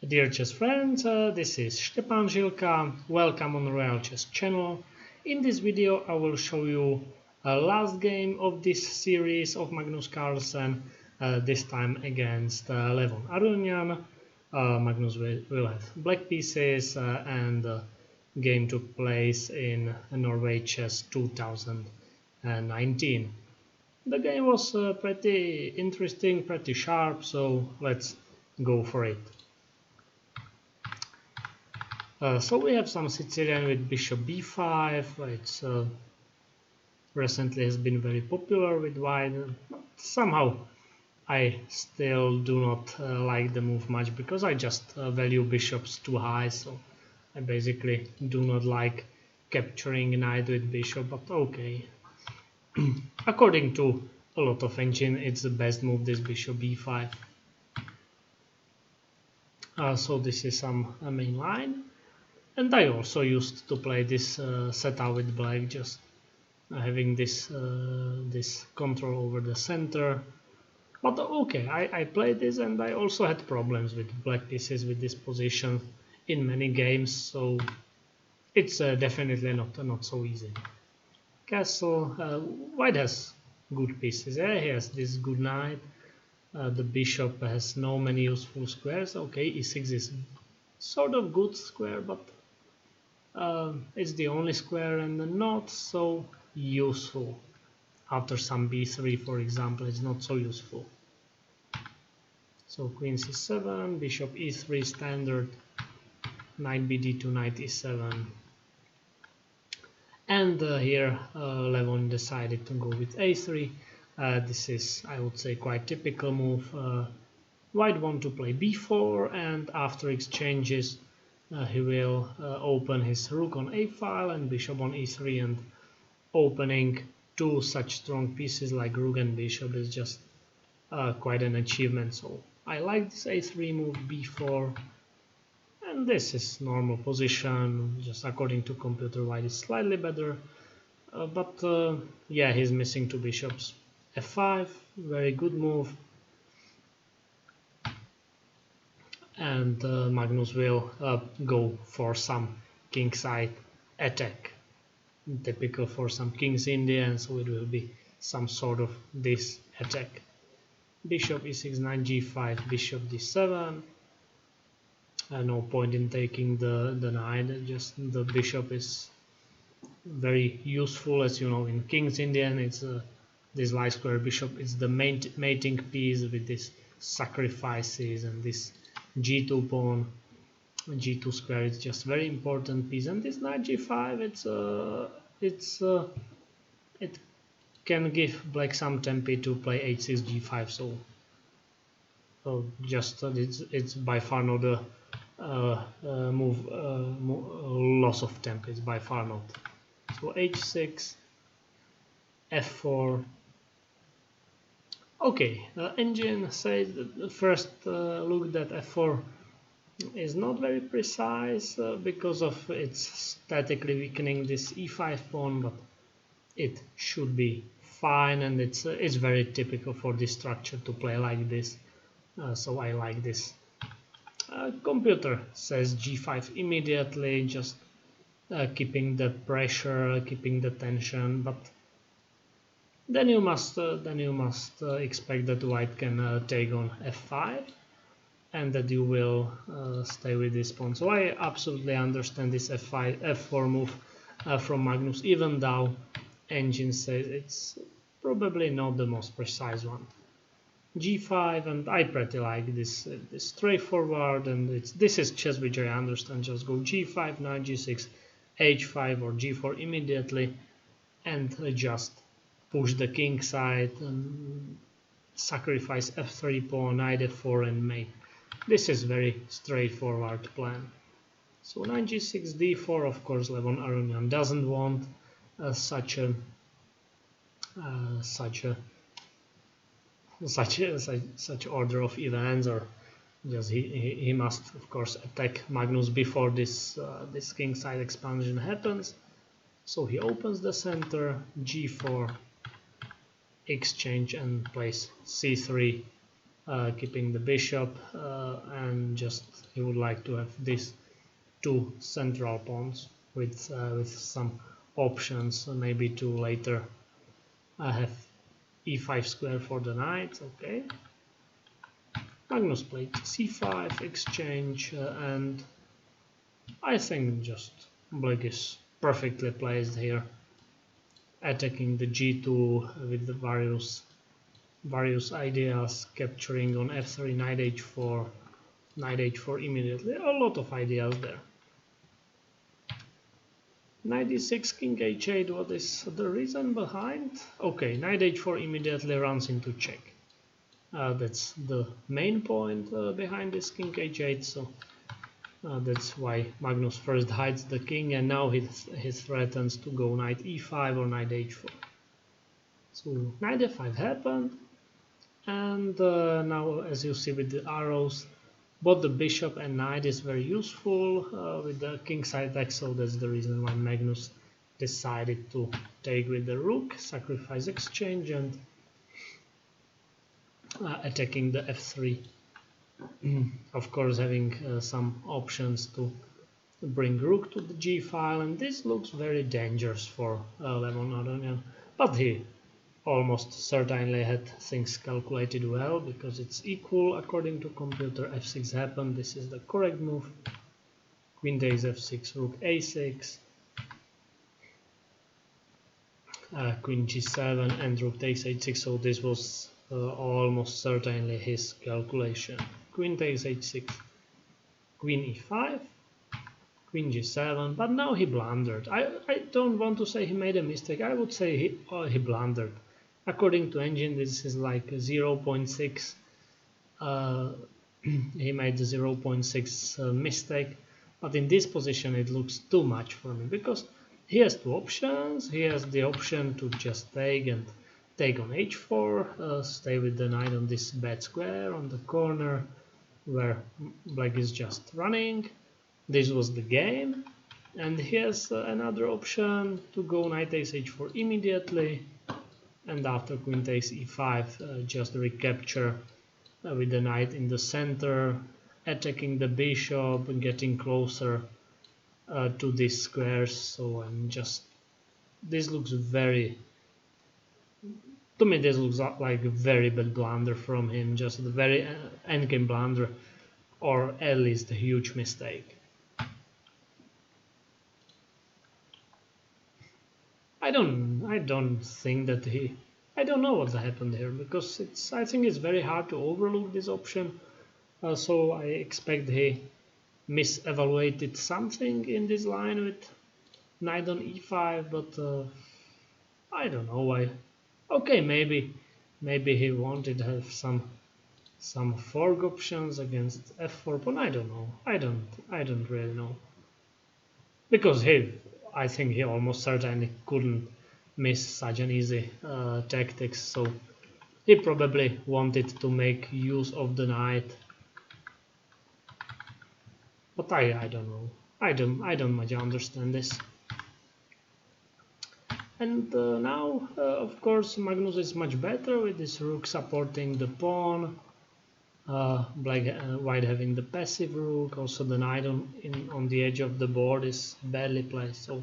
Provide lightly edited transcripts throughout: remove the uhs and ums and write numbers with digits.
Dear chess friends, this is Štěpán Žilka. Welcome on Royal Chess channel. In this video I will show you a last game of this series of Magnus Carlsen, this time against Levon Aronian. Magnus will have black pieces and the game took place in Norway Chess 2019. The game was pretty interesting, pretty sharp, so let's go for it. So we have some Sicilian with bishop b5. It's recently has been very popular with white. Somehow I still do not like the move much because I just value bishops too high. So I basically do not like capturing knight with bishop. But okay, according to a lot of engine, it's the best move. This bishop b5. So this is some main line. And I also used to play this setup with black, just having this this control over the center. But okay, I played this and I also had problems with black pieces with this position in many games, so it's definitely not so easy. Castle, white has good pieces. Yeah, he has this good knight. The bishop has no many useful squares. Okay, e6 is sort of good square, but it's the only square and not so useful. After some b3, for example, it's not so useful. So queen c7, bishop e3 standard, knight bd2, knight e7. And here Levon decided to go with a3. This is, I would say, quite typical move. White want to play b4, and after exchanges he will open his rook on a file and bishop on e3, and opening two such strong pieces like rook and bishop is just quite an achievement. So I like this a3 move, b4, and this is normal position. Just according to computer, white is slightly better, but yeah, he's missing two bishops. f5, very good move. And Magnus will go for some kingside attack, typical for some King's Indian, so it will be some sort of this attack. Bishop e6, knight g5, bishop d7. No point in taking the knight, just the bishop is very useful. As you know, in King's Indian, it's this light square bishop is the mating piece with these sacrifices, and this g2 pawn, g2 square is just very important piece, and this knight g5, it can give black some tempi to play h6 g5. So just it's by far not a loss of tempo. It's by far not. So h6, f4. Okay, the engine says that the first look that f4 is not very precise because of its statically weakening this e5 pawn, but it should be fine, and it's very typical for this structure to play like this. So I like this. Computer says g5 immediately, just keeping the pressure, keeping the tension, but then you must expect that white can take on f5, and that you will stay with this pawn. So I absolutely understand this f4 move from Magnus, even though engine says it's probably not the most precise one. g5, and I pretty like this straightforward, and this is chess which I understand. Just go g5, knight g6, h5 or g4 immediately, and just push the king side and sacrifice f3 pawn, knight f4, and mate. This is very straightforward plan. So knight g6, d4. Of course, Levon Aronian doesn't want such order of events, or just he must of course attack Magnus before this this king side expansion happens. So he opens the center, g4, exchange, and plays c3 keeping the bishop, and just he would like to have these two central pawns with some options, maybe to later have e5 square for the knight. Okay, Magnus played c5 exchange, and I think just black is perfectly placed here, attacking the g2 with the various ideas, capturing on f3, knight h4 immediately. A lot of ideas there. Knight e6, king h8, what is the reason behind? Okay, knight h4 immediately runs into check. That's the main point behind this king h8, so that's why Magnus first hides the king, and now he threatens to go knight e5 or knight h4. So knight f5 happened, and now, as you see with the arrows, both the bishop and knight is very useful with the kingside attack, so that's the reason why Magnus decided to take with the rook, sacrifice exchange, and attacking the f3. Of course, having some options to bring rook to the g file, and this looks very dangerous for Levon Aronian, but he almost certainly had things calculated well, because it's equal according to computer. f6 happened, this is the correct move. Queen takes f6, rook a6, queen g7, and rook takes h6, so this was almost certainly his calculation. Queen takes h6, queen e5, queen g7, but now he blundered. I don't want to say he made a mistake, I would say he blundered. According to engine, this is like 0.6. He made 0.6 mistake, but in this position it looks too much for me, because he has two options. He has the option to just take and take on h4, stay with the knight on this bad square on the corner where black is just running. This was the game, and he has another option to go knight takes h4 immediately, and after queen takes e5 just recapture with the knight in the center, attacking the bishop and getting closer to these squares. So I'm just, this looks very, to me this looks like a very bad blunder from him, just a very endgame blunder, or at least a huge mistake. I don't think that I don't know what happened here, because I think it's very hard to overlook this option. So I expect he misevaluated something in this line with knight on e5, but I don't know why. Okay, maybe he wanted to have some fork options against f4, but I don't know. I don't really know, because I think he almost certainly couldn't miss such an easy tactics, so he probably wanted to make use of the knight, but I don't know. I don't much understand this. And now, of course, Magnus is much better with this rook supporting the pawn. White having the passive rook, also the knight on the edge of the board is badly placed, so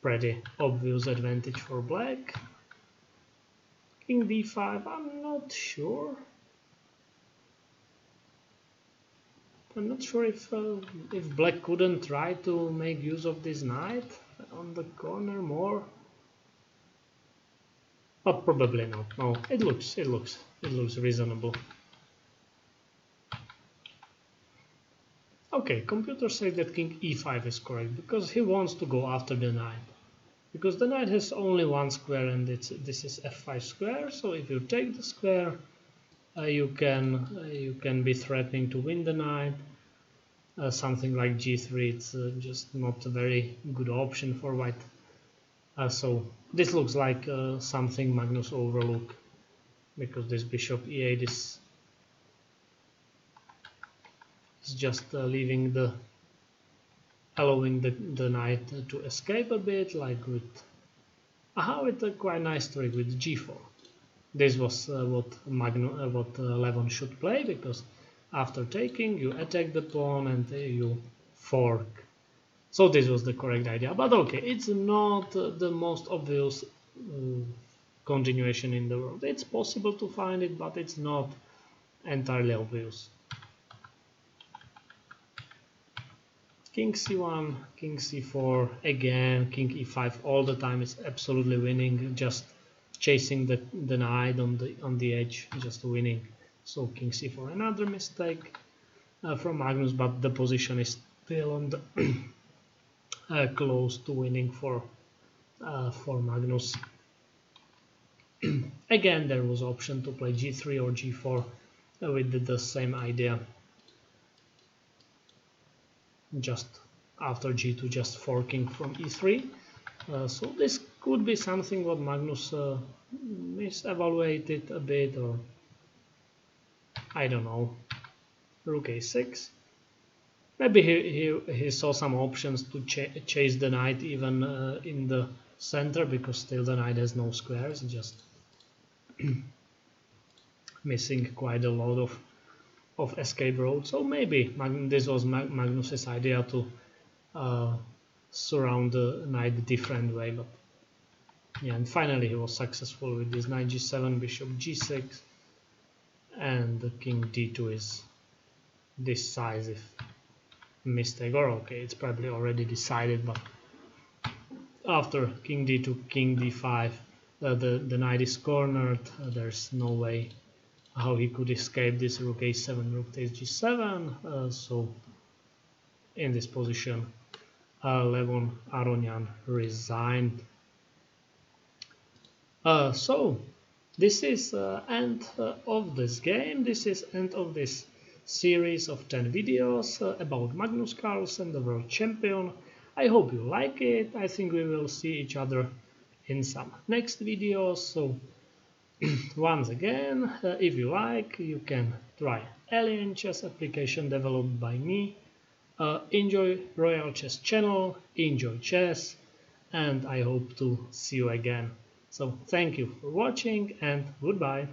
pretty obvious advantage for black. King d5, I'm not sure. I'm not sure if black couldn't try to make use of this knight on the corner more, but probably not. No, it looks reasonable. Okay, computer says that king e5 is correct, because he wants to go after the knight. Because the knight has only one square, and this is f5 square, so if you take the square, you can be threatening to win the knight. Something like g3, it's just not a very good option for white. So this looks like something Magnus overlooked, because this bishop e8 is just allowing the knight to escape a bit, like with a quite nice trick with g4. this was what Levon should play, because after taking you attack the pawn and you fork. So this was the correct idea, but okay, it's not the most obvious continuation in the world. It's possible to find it, but it's not entirely obvious. King c1, king c4, again king e5 all the time is absolutely winning, just chasing the knight on the edge, just winning. So king c4, another mistake from Magnus, but the position is still on the close to winning for Magnus. Again, there was option to play g3 or g4 with the same idea. Just after g2, just forking from e3. So this could be something what Magnus misevaluated a bit, or I don't know. Rook a6. Maybe he saw some options to chase the knight even in the center, because still the knight has no squares, just missing quite a lot of escape roads. So maybe this was Magnus's idea to surround the knight a different way, but yeah, and finally he was successful with this knight g7, bishop g6, and the king d2 is decisive mistake, or okay, it's probably already decided, but after king d2, king d5, the knight is cornered. There's no way how he could escape this. Rook a7, rook takes g7. So in this position, Levon Aronian resigned. So this is end of this game. This is end of this series of 10 videos about Magnus Carlsen, the world champion. I hope you like it. I think we will see each other in some next videos. So once again, if you like, you can try Alien Chess application developed by me. Enjoy Royal Chess channel, enjoy chess, and I hope to see you again. So thank you for watching and goodbye.